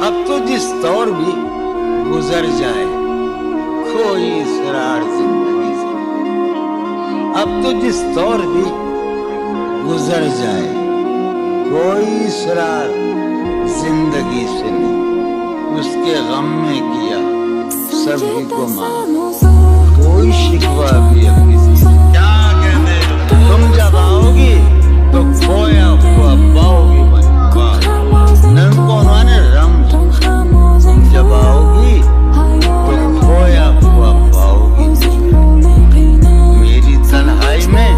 अब तो जिस दौर भी गुजर जाए कोई इसरार जिंदगी से, अब तो जिस दौर भी गुजर जाए कोई इसरार जिंदगी से नहीं। उसके गम में किया सभी को माफ, कोई शिकवा भी अब किसी से। क्या कहते तुम जब आओगी तो खोया हुआ पाओगी नंको माने रम्ज, तुम जब आओगी तो खोया हुआ पाओगी मेरी तन्हाई में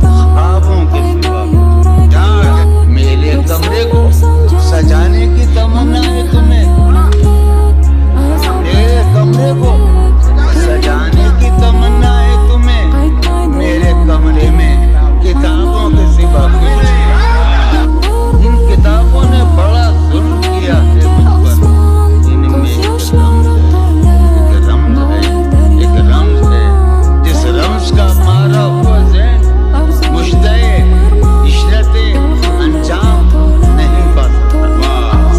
ख्वाबों के सिवा। मेरे कमरे को सजाने की तमन्ना है तुम्हें, मेरे कमरे को सजाने की तमन्ना है तुम्हें। मेरे कमरे में किताबों के सिवा कुछ, इन किताबों ने बड़ा जुल्म किया है मुझ पर। इनमें एक रम्ज है, एक रम्ज है जिस रम्ज का मारा हुआ ज़हन मुश्तए इशरते अंजाम नहीं पा सकता।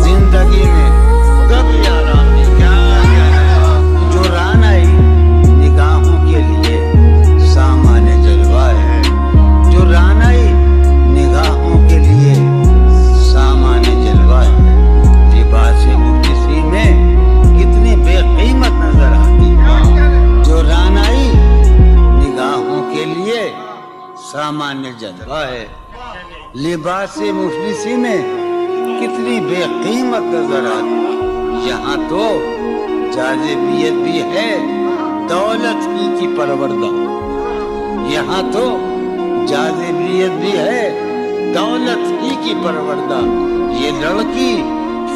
जिंदगी में कभी आराम नहीं। क्या जो रान आई निगाहों के लिए सामान्य जलवा है, जो रान आई निगाहों के लिए सामान्य जलवा है। लिबास मुफ्लिसी में कितनी बेकीमत नजर आती है, जो रान आई निगाहों के लिए सामान्य जलवा है। लिबास मुफ्लिसी में कितनी बेकीमत नजर आती है। यहाँ तो जाज़िबियत भी है दौलत की परवरदा, यहाँ तो जाज़िबियत भी है दौलत की परवरदा। ये लड़की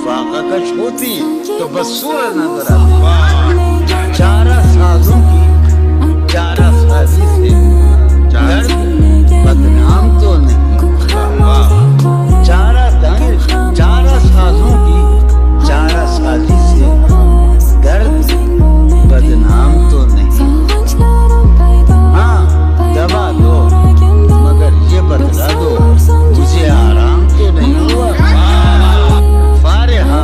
फाककश होती तो बदसूरत नजर आती। चारा साजों की चारा साजी से दर्द बदनाम तो नहीं। चारा साजों की चारा साजी से दर्द बदनाम तो नहीं। हाँ दबा दो मगर ये बतला दो मुझे आराम तो नहीं हुआ। फारिहा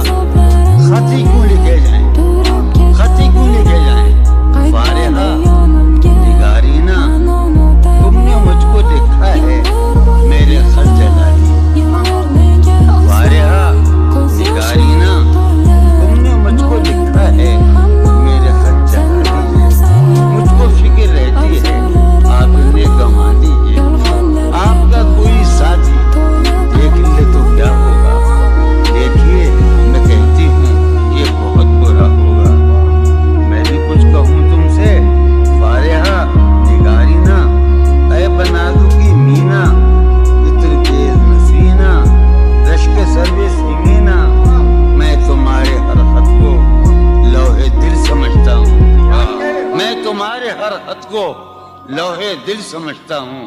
खती क्यों लिखे जाएं, खती क्यों लिखे जाएं। फारिहा निगारीना तुमने मुझको लिखा है मेरे खत जला दिए। फारिहा निगारीना तुमने मुझको लिखा है मेरे खत जला दिए। मुझको फिक्र रहती है आपने गंवा दी है। आपका कोई साथी देख ले तो क्या होगा। देखिए मैं कहती हूँ ये बहुत बुरा होगा। मैं भी कुछ कहूँ तुमसे फारिहा निगारीना, ऐ बनादू की मीना, इत्र तेज नसीना, रश्क सर्वे सीमीना। मैं तुम्हारे हर खत को लोहे दिल समझता हूँ, मैं तुम्हारे हर खत को लोहे दिल समझता हूँ।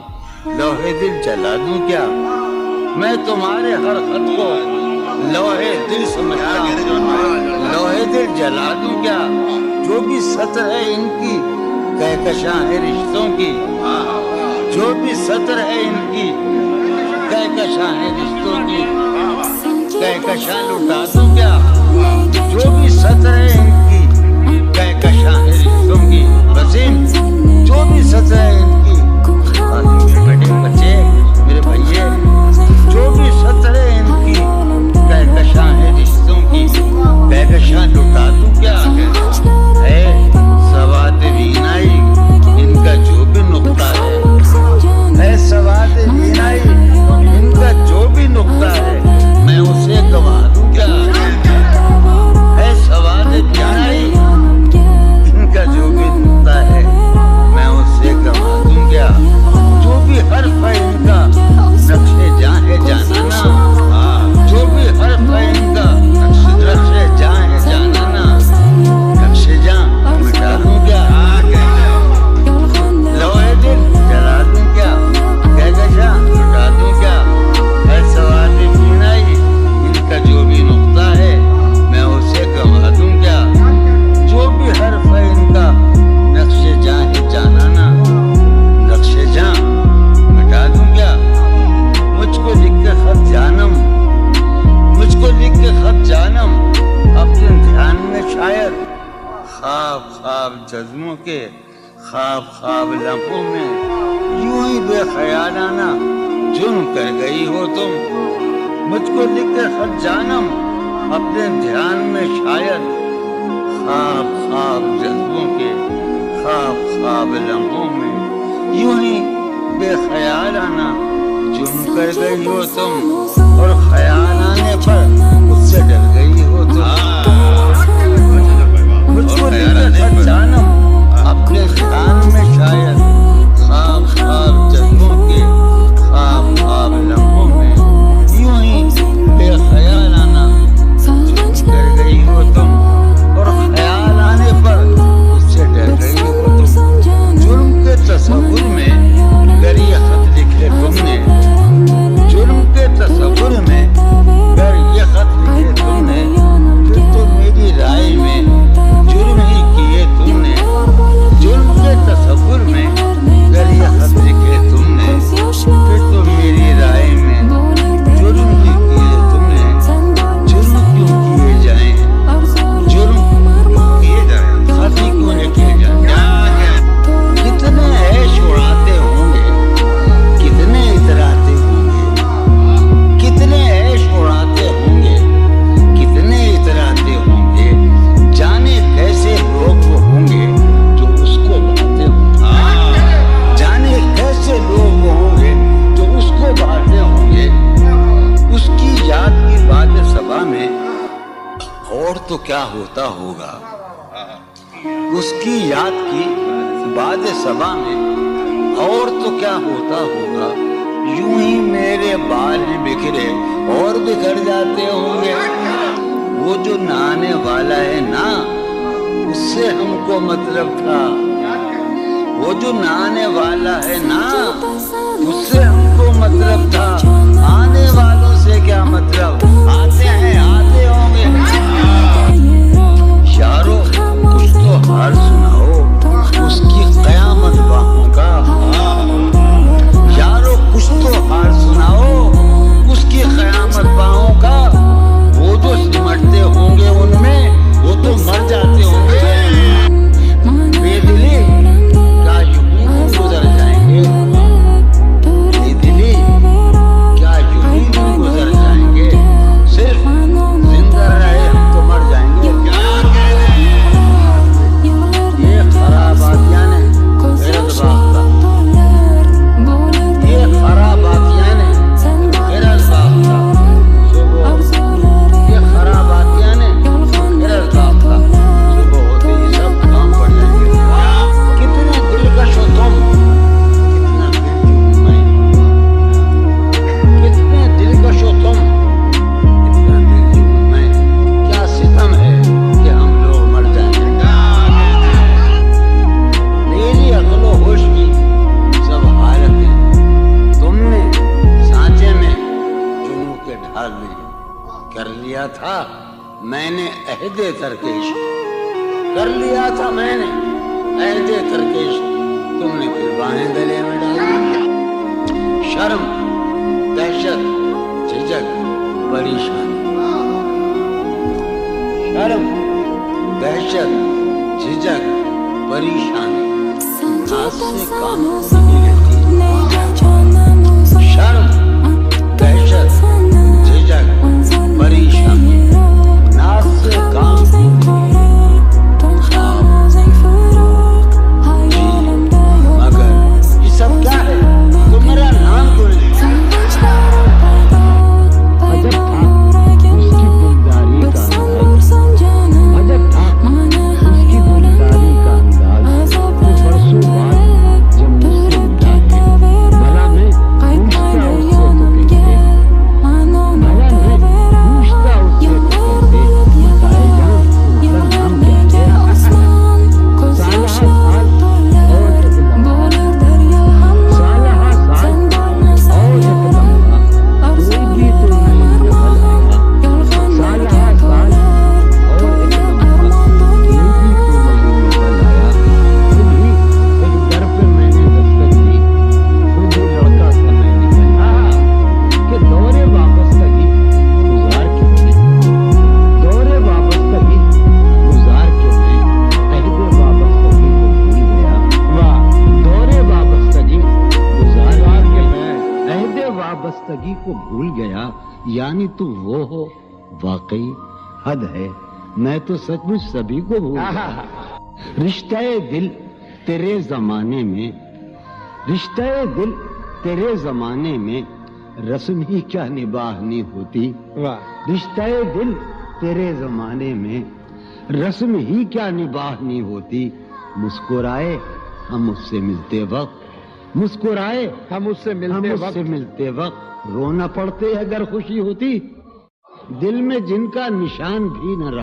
लोहे दिल जला दूं क्या, मैं तुम्हारे हर खत को लोहे दिल समझता हूँ। लोहे दिल जला दूं क्या, जो भी सत्र है इनकी कहकशां है रिश्तों की। जो भी सत्र है इनकी कहकशां है रिश्तों की। कहकशां लुटा दूं क्या, जो भी सत्र है इनकी कहकशां है रिश्तों की। वसीम जो भी सत्र है इनकी, बड़े बच्चे मेरे भैया, जो भी सत्र है इनकी कहकशां है रिश्तों की। कहकशां लुटा दूं क्या है सवाद वीनाई इनका जो भी नुक्ता है सवाद वीनाई इनका जो भी नुक्ता है मैं उसे गवा दूं क्या। है सवाद शायद ख्वाब ख्वाब जज्बों के ख्वाब ख्वाब लम्हों में यूं ही बेख्यालाना जुर्म कर गई हो तुम। मुझको लिखकर खत जानम अपने ध्यान में शायद ख्वाब ख्वाब जज्बों के ख्वाब ख्वाब लम्हों में यूं ही बेख्यालाना जुर्म कर गई हो तुम, और ख्याल आने पर उससे डर गई हो तुम। मुझको लिखकर खत जानम अपने ध्यान में शायद ख्वाब ख्वाब जज्बों के ख्वाब ख्वाब लम्हों में यूं ही बेख्यालाना जुर्म कर गई हो तुम, और ख्याल आने पर उससे डर गई हो तुम। जुर्म के तसव्वुर में अगर ये खत लिखे तुमने, जुर्म के तसव्वुर में अगर ये खत लिखे तुमने, फिर तो मेरी राय में जुर्म ही किए तुमने। जुर्म के तसव्वुर में अगर ये खत लिखे तुमने, फिर तो मेरी राय में जुर्म ही किए तुमने। जुर्म क्यों किए जाएं, जुर्म क्यों किए जाएं, खत ही क्यों लिखे जाएं? कितने ऐश उड़ाते होंगे, कितने इतराते होंगे, कितने ऐश उड़ाते होंगे, कितने इतराते होंगे। जाने कैसे लोग वो होंगे जो उसको भाते होंगे, जाने कैसे लोग वो होंगे जो उसको भाते होंगे। उसकी याद की बात सभा में और तो क्या होता होगा, उसकी याद की बात सभा में और तो क्या होता होगा। यूं ही मेरे बाल बिखरे और बिखर जाते होंगे। वो जो नहाने वाला है ना, उससे हमको मतलब था। वो जो नहाने वाला है ना, उससे हमको मतलब था। आने वालों से क्या मतलब, आते हैं आते होंगे। यारो कुछ तो हाल सुनाओ उसकी कयामत बाहों का। यारो कुछ तो हाल सुनाओ उसकी कयामत बाहों का। वो जो सिमटते होंगे उनमें वो तो मर जाते होंगे। बेदिली क्या यूं ही गुजर जाएंगे, बेदिली क्या यूं ही गुजर जाएंगे। सिर्फ जिंदा रहे हम तो मर जाएंगे। ये खराबातियां ने गैरत बाख्ता, ये खराबातियां ने गैरत बाख्ता, ये खराबातियां ने गैरत बाख्ता। सुबह होते ही सब काम पड़ जाएंगे। कितने दिलकश हो तुम, कितना दिलजूम मैं, कितने दिलकश हो तुम, कितना दिलजूम मैं। क्या सितम है कि हम लोग मर जाएंगे। मेरी अक्ल होश की सब हालतें तुमने सांचे में जुनून के ढाल में कर लिया था। मैंने अहदे तरकेश कर लिया था, मैंने अहदे तरकेश, तुमने फिर बाहें गले में डाली। शर्म दहशत झिझक परेशानी, शर्म दहशत झिझक परेशानी नाज से काम नहीं लेती। शर्म दहशत झिझक परेशानी नाज से काम नहीं लेती। मगर ये सब क्या है, तो मेरा नाम क्यों नहीं? अजब था उसकी दिलदारी का अंदाज, अजब था उसकी दिलदारी का अंदाज। परसों बाद जब मुझसे वाबस्तगी को भूल गया, यानी तुम वो हो। वाकई हद है, मैं तो सचमुच सभी को भूल गया। रिश्ते दिल तेरे जमाने में, रिश्ते दिल तेरे जमाने में रस्म ही क्या निभानी होती। रिश्ते दिल तेरे जमाने में रस्म ही क्या निभानी होती। मुस्कुराए हम उससे मिलते वक्त, मुस्कुराए हम उससे मिलते वक्त रोना पड़ते अगर खुशी होती। दिल में जिनका निशान भी न